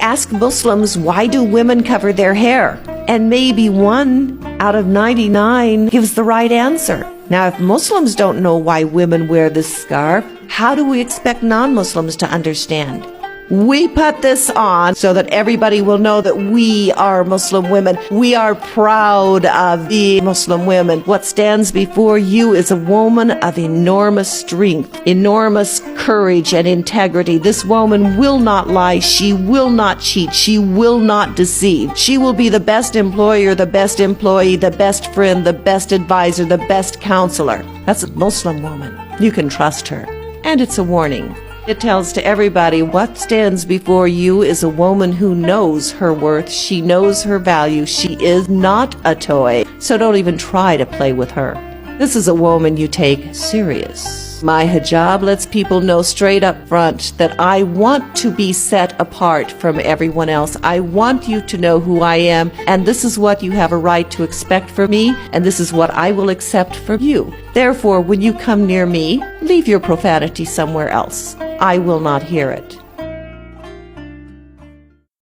Ask Muslims, why do women cover their hair? And maybe 1 out of 99 gives the right answer. Now, if Muslims don't know why women wear this scarf, how do we expect non-Muslims to understand? We put this on so that everybody will know that we are Muslim women. We are proud of the Muslim women. What stands before you is a woman of enormous strength, enormous courage and integrity. This woman will not lie. She will not cheat. She will not deceive. She will be the best employer, the best employee, the best friend, the best advisor, the best counselor. That's a Muslim woman. You can trust her. And it's a warning. It tells to everybody what stands before you is a woman who knows her worth. She knows her value. She is not a toy. So don't even try to play with her. This is a woman you take serious. My hijab lets people know straight up front that I want to be set apart from everyone else. I want you to know who I am, and this is what you have a right to expect from me, and this is what I will accept from you. Therefore, when you come near me, leave your profanity somewhere else. I will not hear it.